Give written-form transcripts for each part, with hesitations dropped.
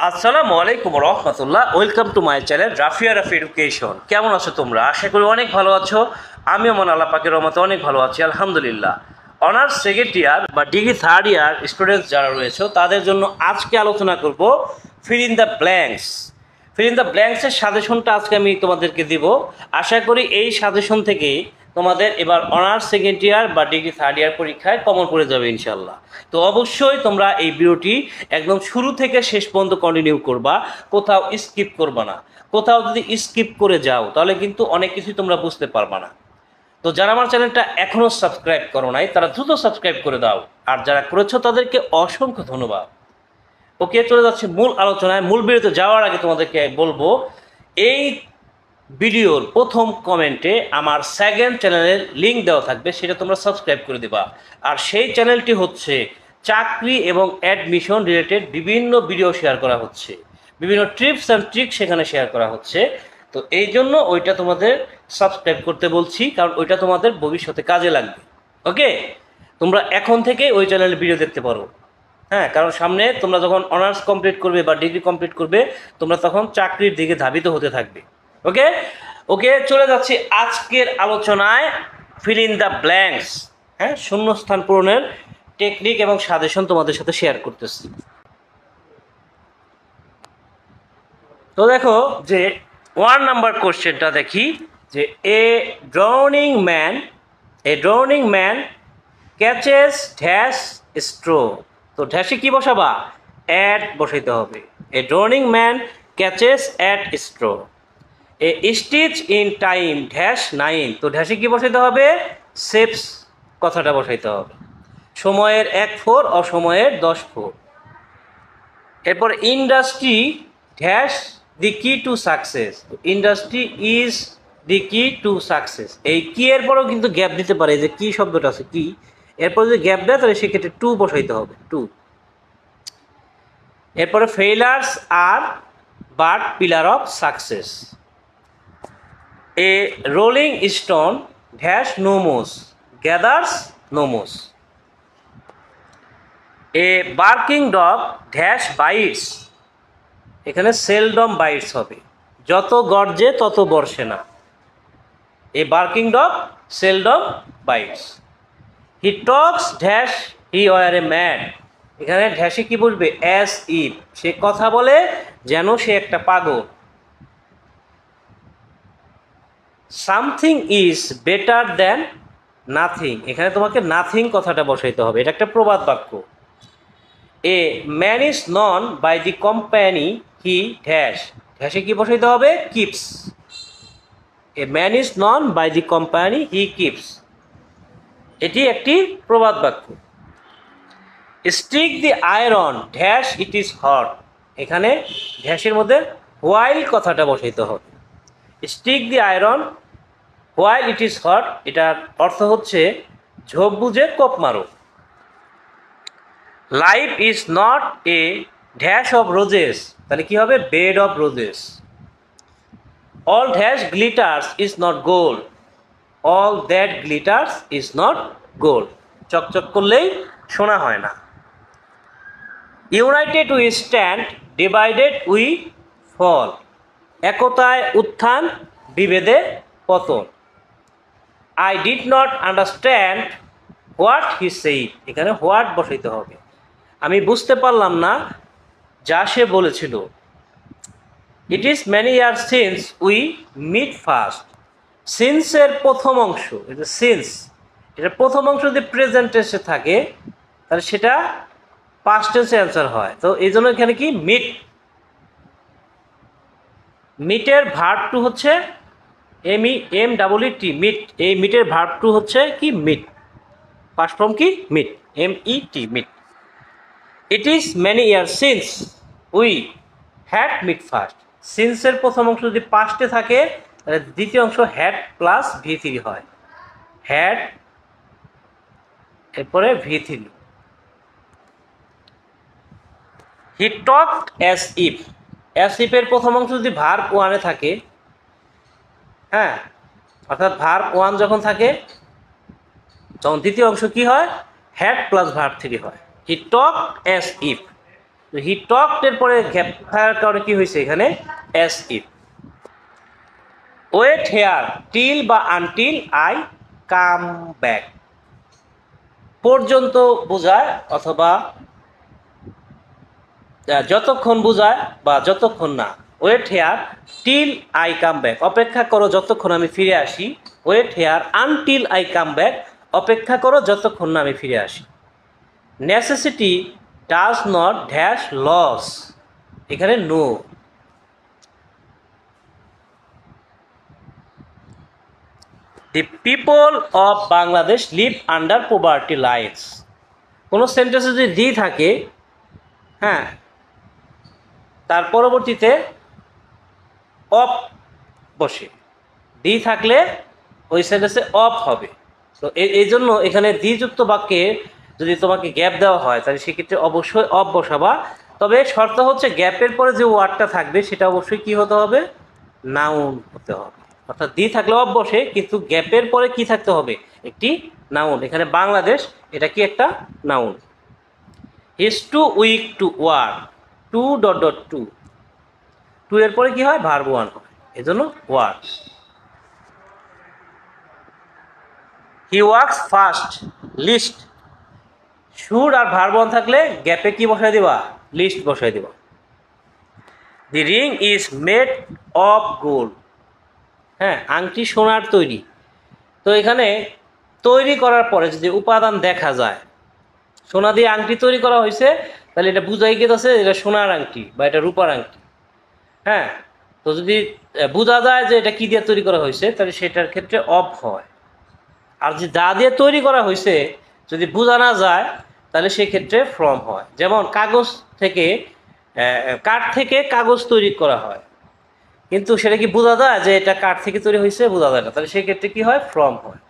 আসসালামু আলাইকুম রহমতুল্লাহ। Welcome to my channel Rafia Rafi education. কেমন আছো তোমরা? আশা করি অনেক ভালো আছো। আমি আমার আল্লাহ পাকের রহমতে অনেক ভালো আছি, আলহামদুলিল্লাহ। অনার্স সেকেন্ড ইয়ার বা ডিগ্রি থার্ড ইয়ার স্টুডেন্টস যারা রয়েছে তাদের জন্য আজকে আলোচনা করব fill in the blanks. Fill in the ব্ল্যাঙ্কসের সাজেশনটা আজকে আমি তোমাদেরকে দিব। আশা করি এই সাজেশন থেকে তোমাদের এবার অনার্স সেকেন্ড ইয়ার বা ডিগ্রি থার্ড ইয়ার পরীক্ষায় কমন পড়ে যাবে ইনশাল্লাহ। তো অবশ্যই তোমরা এই ভিডিওটি একদম শুরু থেকে শেষ পর্যন্ত কন্টিনিউ করবা, কোথাও স্কিপ করবা না। কোথাও যদি স্কিপ করে যাও তাহলে কিন্তু অনেক কিছুই তোমরা বুঝতে পারবা না। তো যারা আমার চ্যানেলটা এখনও সাবস্ক্রাইব করো নাই তারা দ্রুত সাবস্ক্রাইব করে দাও, আর যারা করেছো তাদেরকে অসংখ্য ধন্যবাদ। ওকে, চলে যাচ্ছে মূল আলোচনায়। মূল ভিডিওতে যাওয়ার আগে তোমাদেরকে বলবো, এই ভিডিওর প্রথম কমেন্টে আমার সেকেন্ড চ্যানেলের লিঙ্ক দেওয়া থাকবে, সেটা তোমরা সাবস্ক্রাইব করে দিবা। আর সেই চ্যানেলটি হচ্ছে চাকরি এবং অ্যাডমিশন রিলেটেড বিভিন্ন ভিডিও শেয়ার করা হচ্ছে, বিভিন্ন টিপস অ্যান্ড ট্রিক সেখানে শেয়ার করা হচ্ছে। তো এই জন্য ওইটা তোমাদের সাবস্ক্রাইব করতে বলছি, কারণ ওইটা তোমাদের ভবিষ্যতে কাজে লাগবে। ওকে, তোমরা এখন থেকে ওই চ্যানেলে ভিডিও দেখতে পারো। হ্যাঁ, কারণ সামনে তোমরা যখন অনার্স কমপ্লিট করবে বা ডিগ্রি কমপ্লিট করবে, তোমরা তখন চাকরির দিকে ধাবিত হতে থাকবে। ওকে ওকে, চলে যাচ্ছি আজকের আলোচনায়। ফিল ইন দ্য ব্ল্যাঙ্কস, হ্যাঁ, শূন্যস্থান পূরণের টেকনিক এবং সাজেশন তোমাদের সাথে শেয়ার করতেছি। তো দেখো যে 1 নাম্বার কোশ্চেনটা দেখি যে a drowning man catches dash straw. তো ড্যাশে কি বসাবা? অ্যাট বসাইতে হবে। A drowning man catches at straw. A stitch in time dash 9। তো ড্যাশে কি বসাইতে হবে? সেভস কথাটা বসাইতে হবে। সময়ের 1/4 অসময়ের 10/4। এরপর ইন্ডাস্ট্রি ড্যাশ দি কি to success. Industry is the কি টু সাকসেস। এই কি এর পরেও কিন্তু গ্যাপ দিতে পারে, যে কি শব্দটা আছে কি, এরপর যদি গ্যাপ দেয় তাহলে সেক্ষেত্রে টু বসাইতে হবে, টু। এরপরে failures are but pillar of success. A rolling stone dash no moss gathers no moss. A barking dog dash bites. এখানে সেলডম বাইটস হবে, যত গর্জে তত বর্ষে না। A barking dog seldom bites. He talks dash he were a mad. এখানে ড্যাশে কি বসবে? As if. সে কথা বলে যেন সে একটা পাগল। Something is better than nothing. এখানে তোমাকে নাথিং কথাটা বসাইতে হবে, এটা একটা প্রবাদ বাক্য। A man is known by the company he dash. ড্যাশে কি বসাইতে হবে? Keeps. A man is known by the company he keeps. এটি একটি প্রবাদ বাক্য। Stick the iron dash it is hot. এখানে ড্যাশের মধ্যে হোয়াইল কথাটা বসাইতে হবে। Stick the iron while it is hot, এটার অর্থ হচ্ছে ঝোপ বুঝে কোপ মারো। Life is not a dash of roses. তাহলে কি হবে? Bed of roses. All dash glitters is not gold. All that glitters is not gold. চকচক করলেই শোনা হয় না। United we stand, divided we fall. একতায় উত্থান, বিভেদে পতন। I did not understand what he said. এখানে হোয়াট বসাইতে হবে। আমি বুঝতে পারলাম না যা সে বলেছিল। It is many year since we meet first. সিন্সের প্রথম অংশ, এটা সিন্স, এটা প্রথম অংশ যদি প্রেজেন্ট টেন্সে থাকে তাহলে সেটা পাস্ট টেন্সে অ্যান্সার হয়। তো এই জন্য এখানে কি মিট, মিটের ভার্ব টু হচ্ছে ME মিট। এই মিটের ভার্ব টু হচ্ছে কি? মিট। পাস্ট ফর্ম কি? Met, MET, met. It is many year since we had met first. সিন্সের প্রথম অংশ যদি পাস্টে থাকে তাহলে দ্বিতীয় অংশ হ্যাড প্লাস V3 হয়। হ্যাড, এরপরে V3। He talked as if. As ইফের প্রথম অংশ যদি ভার্ব 1-এ থাকে, হ্যাঁ, অর্থাৎ ভার্ব 1 যখন থাকে তখন দ্বিতীয় অংশ কি হয়? হ্যাড প্লাস ভার্ব 3 হয়। হি টকড অ্যাজ ইফ। তো হি টকড এর পরে গ্যাপ থাকার কারণে কি হয়েছে এখানে as if. Wait here till বা আনটিল আই কাম ব্যাক পর্যন্ত বোঝায় অথবা যতক্ষণ বোঝায় বা যতক্ষণ না। Wait here till I come back অপেক্ষা করো যতক্ষণ আমি ফিরে আসি। Wait here until I come back অপেক্ষা করো যতক্ষণ না আমি ফিরে আসি। Necessity does not dash laws এখানে no. The people of Bangladesh live under poverty lines. কোনো সেন্টেন্সে যদি দি থাকে, হ্যাঁ, তার পরবর্তীতে অফ বসে, দি থাকলে ওই সেন্টেন্সে অফ হবে। তো এই জন্য এখানে দিযুক্ত বাক্যে যদি তোমাকে গ্যাপ দেওয়া হয় তাহলে সেক্ষেত্রে অবশ্যই অফ বসাবা। তবে শর্ত হচ্ছে গ্যাপের পরে যে ওয়ার্ডটা থাকবে সেটা অবশ্যই কি হতে হবে, নাউন হতে হবে। অর্থাৎ দি থাকলে অফ বসে, কিন্তু গ্যাপের পরে কি থাকতে হবে, একটি নাউন। এখানে বাংলাদেশ এটা কি একটা noun. Is too weak to work too dot dot to, to এর পরে কি হয়, ভার্ব ওয়ান হয়, এজন্য work. He works fast lest, should আর ভার্ব ওয়ান থাকলে গ্যাপে কি বসাই দিবা, লিস্ট বসাই দিবা। The ring is made of gold, হ্যাঁ, আংটি সোনার তৈরি। তো এখানে তৈরি করার পরে যদি উপাদান দেখা যায়, সোনা দিয়ে আংটি তৈরি করা হয়েছে, তাহলে এটা বুঝাই গেছে এটা সোনার আংটি বা এটা রূপার আংটি। হ্যাঁ, তো যদি বোঝা যায় যে এটা কি দিয়ে তৈরি করা হয়েছে তাহলে সেটার ক্ষেত্রে অফ হয়। আর যদি দা দিয়ে তৈরি করা হয়েছে যদি বোঝা না যায় তাহলে সেক্ষেত্রে ফ্রম হয়। যেমন কাগজ থেকে, কাঠ থেকে কাগজ তৈরি করা হয়, কিন্তু সেটা কি বোঝা যায় যে এটা কাঠ থেকে তৈরি হয়েছে, বোঝা যায় না, তাহলে সেক্ষেত্রে কি হয়, ফ্রম হয়।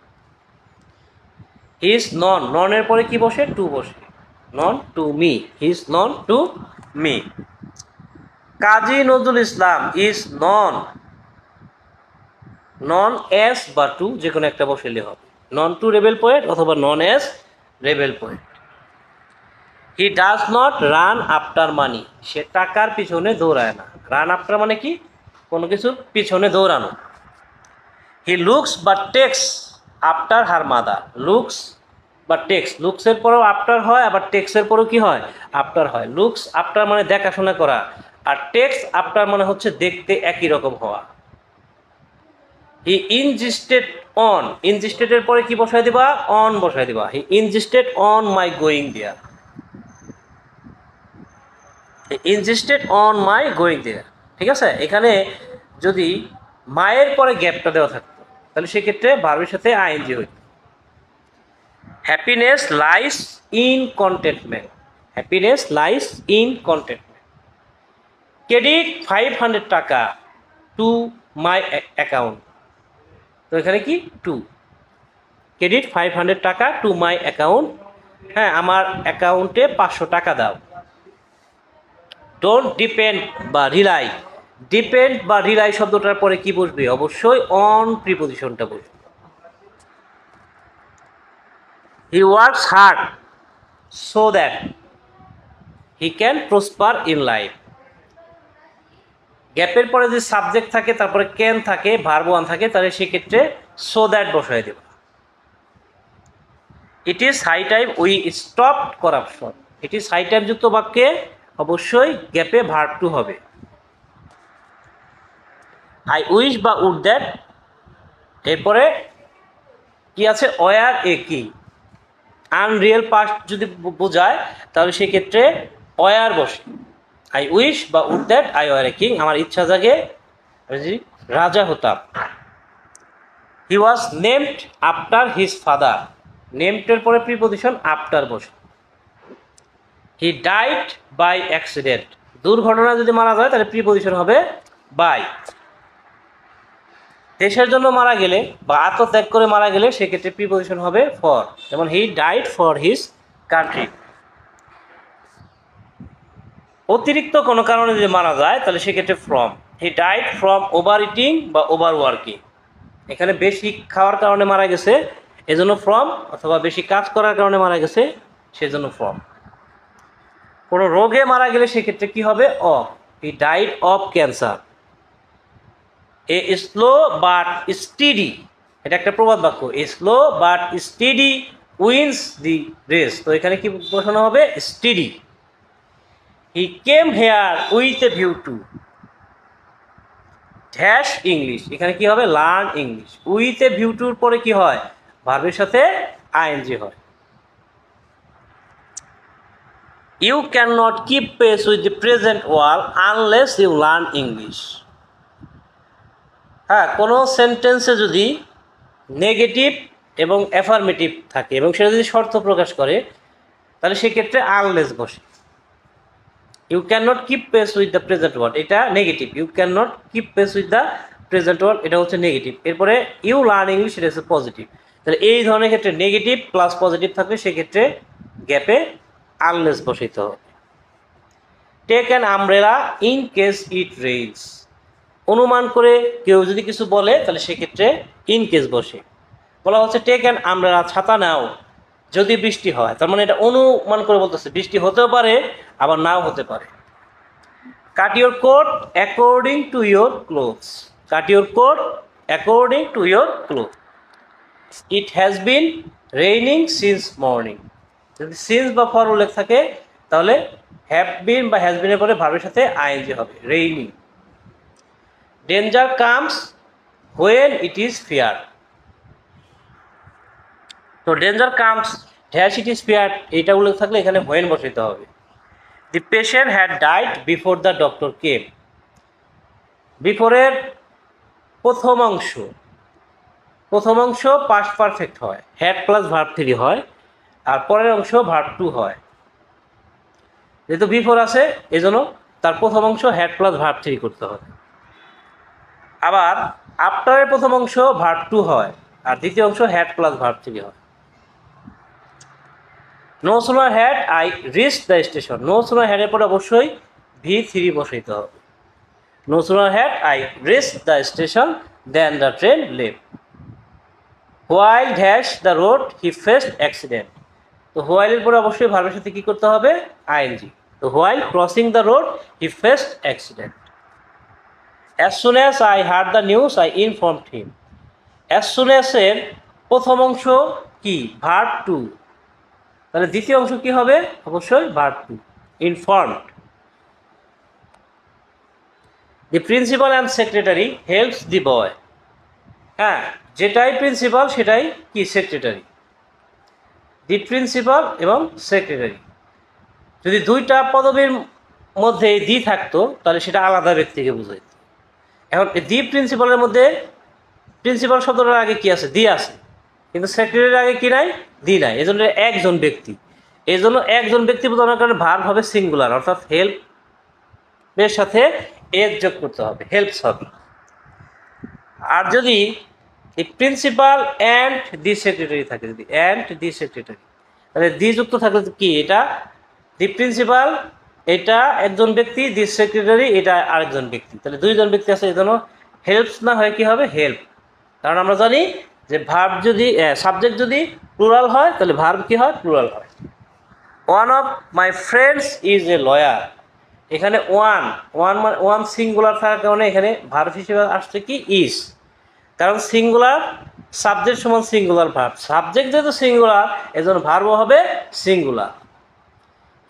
হিজ নন, ননের পরে কি বসে, টু বসে, known to me, he's known to me. Kazi Nazrul Islam is known, known as বা টু যে কোনো একটা বসাইলে হবে, নন টু রেবেল পোয়েট অথবা known as rebel poet. He does not run after money, সে টাকার পিছনে দৌড়ায় না। রান আফটার মানে কি, কোনো কিছুর পিছনে দৌড়ানো। হি লুকস বা takes after her mother, looks বা টেক্স, লুকসের পরেও আফটার হয়, আবার টেক্সের পরেও কি হয়, আফটার হয়। লুকস আফটার মানে দেখাশোনা করা, আর টেক্স আফটার মানে হচ্ছে দেখতে একই রকম হওয়া। হি ইনজিস্টেড অন, ইনজিস্টেডের পরে কি বসাই দিবা, অন বসাই দিবা। He insisted on my going there, he insisted on my going there. ঠিক আছে, এখানে যদি মায়ের পরে গ্যাপটা দেওয়া থাকতো তাহলে সেক্ষেত্রে ভার্বের সাথে আইএনজি হইত। Happiness lies in contentment, happiness lies in contentment. Credit 500 টাকা টু মাই অ্যাকাউন্ট, তো এখানে কি, টু, ক্রেডিট 500 টাকা টু মাই অ্যাকাউন্ট, হ্যাঁ, আমার অ্যাকাউন্টে 500 টাকা দাও। ডোন্ট ডিপেন্ড বা রিলাই, ডিপেন্ড বা রিলাই শব্দটার পরে কি বসবে, অবশ্যই অন প্রিপোজিশনটা বসবে। He works hard so that he can prosper in life. গ্যাপের পরে যদি সাবজেক্ট থাকে তারপরে ক্যান থাকে, ভার্ব ওয়ান থাকে, তাহলে সেক্ষেত্রে সো দ্যাট বসাই দেব। It is high time we stop corruption, it is high time যুক্ত বাক্যে অবশ্যই গ্যাপে ভার্ব টু হবে। আই উইশ বা উড দ্যাট, এরপরে কি আছে, ওয়ার এ কি, আনরিয়েল পাস্ট যদি বোঝায় তাহলে সেক্ষেত্রে ওয়ার বসে। আই উইশ বা would that I were a king, আমার ইচ্ছা জাগে রাজা হতাম। He was named after his father, নেমডের পরে প্রিপোজিশন আফটার বসে। হি ডাইড বাই অ্যাক্সিডেন্ট, দুর্ঘটনা যদি মারা যায় তাহলে প্রিপোজিশন হবে বাই। দেশের জন্য মারা গেলে বা আত্মত্যাগ করে মারা গেলে সেক্ষেত্রে প্রিপোজিশন হবে ফর, যেমন he died for his country. অতিরিক্ত কোনো কারণে যদি মারা যায় তাহলে সেক্ষেত্রে from, he died from over eating বা ওভার ওয়ার্কিং, এখানে বেশি খাওয়ার কারণে মারা গেছে এজন্য ফ্রম, অথবা বেশি কাজ করার কারণে মারা গেছে সেজন্য ফ্রম। কোনো রোগে মারা গেলে সেক্ষেত্রে কি হবে? Of. He died of cancer. A slow but steady, এটা একটা প্রবাদ বাক্য। A slow but steady wins the race. তো এখানে কি বসানো হবে? Steady. He came here with a view to dash English. এখানে কি হবে? Learn English. With a view টুর পরে কি হয়? ভার্বের সাথে আইএনজি হয়। You can not keep pace with the present world unless you learn English. হ্যাঁ, কোনো সেন্টেন্সে যদি নেগেটিভ এবং অ্যাফার্মেটিভ থাকে এবং সেটা যদি শর্ত প্রকাশ করে তাহলে সেক্ষেত্রে আনলেস বসে। You can not keep pace with the present world, এটা negative. You can not keep pace with the present world, এটা হচ্ছে নেগেটিভ। এরপরে ইউ লার্ন ইংলিশ, এটা হচ্ছে পজিটিভ। তাহলে এই ধরনের ক্ষেত্রে নেগেটিভ প্লাস পজিটিভ থাকলে সেক্ষেত্রে গ্যাপে আনলেস বসাইতে হবে। Take an umbrella in case it rains. অনুমান করে কেউ যদি কিছু বলে তাহলে সেক্ষেত্রে ইন কেস বসে। বলা হচ্ছে টেক অ্যান আমব্রেলা, ছাতা নাও যদি বৃষ্টি হয়। তার মানে এটা অনুমান করে বলতেছে বৃষ্টি হতেও পারে আবার নাও হতে পারে। Cut your coat according to your clothes. Cut your coat according to your cloth. It has been raining since morning. যদি সিন্স বা ফর উল্লেখ থাকে তাহলে হ্যাভ বিন বা হ্যাজ বিনের পরে ভার্বের সাথে আইএনজি হবে, raining. Danger comes when it is fear. তো danger comes dash it is fear, এইটা উল্লেখ থাকলে এখানে হোয়েন বসাইতে হবে। The patient had died before the doctor came. বিফোরের প্রথম অংশ পাস্ট পারফেক্ট হয়, হ্যাড প্লাস ভার্ব 3 হয়, আর পরের অংশ ভার্ব 2 হয়। যেহেতু বিফোর আছে এই জন্য তার প্রথম অংশ হ্যাড প্লাস ভার্ব 3 করতে হবে। আবার আফটারের প্রথম অংশ ভার্ব 2 হয় আর দ্বিতীয় অংশ হ্যাড প্লাস ভার্ব 3 হয়। No sooner had I reach the station. No sooner হ্যাডের পরে অবশ্যই V3 বসাইতে হবে। No sooner had I reach the station then the train left. While dash the road he faced accident. তো হোয়াইলের পরে অবশ্যই ভার্বের সাথে কি করতে হবে? আইএনজি। তো while crossing the road he faced accident. As soon as I hard the news I informed him. As soon as এর প্রথম অংশ কি? ভার্ব 2। তাহলে দ্বিতীয় অংশ কি হবে? অবশ্যই verb 2, informed. The principal and secretary helps the boy. হ্যাঁ, যেটাই প্রিন্সিপাল সেটাই কি? সেক্রেটারি। দি প্রিন্সিপাল এবং সেক্রেটারি, যদি দুইটা পদবীর মধ্যে দি থাকতো তাহলে সেটা আলাদা ব্যক্তিকে বোঝাইত। এখন দি প্রিন্সিপালের মধ্যে প্রিন্সিপাল শব্দটার আগে কি আছে? দি আছে, কিন্তু সেক্রেটারির আগে কি নাই? দি নাই। এই জন্য একজন ব্যক্তি। এই জন্য একজন ব্যক্তি বোঝানোর কারণে ভার্ব হবে সিঙ্গুলার, অর্থাৎ হেল্পের সাথে এস যোগ করতে হবে, হেল্পস হবে। আর যদি এই প্রিন্সিপাল অ্যান্ড দি সেক্রেটারি থাকে, যদি অ্যান্ড দি সেক্রেটারি, তাহলে দি যুক্ত থাকলে কি? এটা দি প্রিন্সিপাল, এটা একজন ব্যক্তি, দি সেক্রেটারি এটা আরেকজন ব্যক্তি, তাহলে দুইজন ব্যক্তি আছে। এই জন্য হেল্পস না হয় কি হবে? হেল্প। কারণ আমরা জানি যে ভার্ব যদি সাবজেক্ট যদি প্লুরাল হয় তাহলে ভার্ব কি হয়? প্লুরাল হয়। One of my friends is a lawyer. এখানে ওয়ান সিঙ্গুলার থাকার কারণে এখানে ভার্ব হিসেবে আসছে কি? ইজ। কারণ সিঙ্গুলার সাবজেক্ট সমান সিঙ্গুলার ভার্ব, সাবজেক্ট যেহেতু সিঙ্গুলার এজন্য ভার্বও হবে সিঙ্গুলার।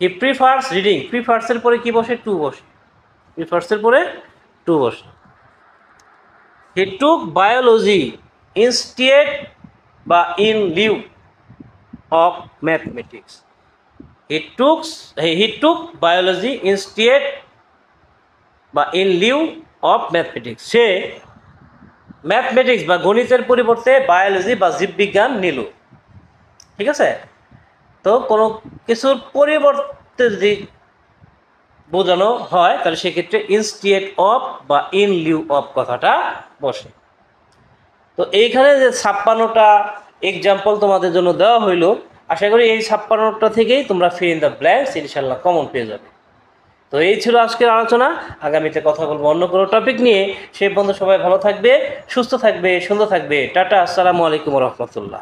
He prefers reading. প্রিফার্সের পরে কি বসে? টু বসে। প্রিফার্সের পরে টু বসে। হি টুক বায়োলজি ইনস্টেড বা in lieu of mathematics. He took biology instead বা ইন লিউ অফ ম্যাথমেটিক্স। সে ম্যাথমেটিক্স বা গণিতের পরিবর্তে বায়োলজি বা জীববিজ্ঞান নিল। ঠিক আছে? তো কোনো কিছুর পরিবর্তে যদি বোঝানো হয় তাহলে সেক্ষেত্রে ইনস্টেড অফ বা ইন লিউ অফ কথাটা বসে। তো এইখানে যে 56টা এক্সাম্পল তোমাদের জন্য দেওয়া হইলো, আশা করি এই 56টা থেকেই তোমরা ফিল ইন দ্য ব্ল্যাঙ্কস ইনশাল্লাহ কমন পেয়ে যাবে। তো এই ছিল আজকের আলোচনা। আগামীতে কথা বলবো অন্য কোনো টপিক নিয়ে। সেই পর্যন্ত সবাই ভালো থাকবে, সুস্থ থাকবে, সুন্দর থাকবে। টাটা, আসসালামু আলাইকুম রহমতুল্লাহ।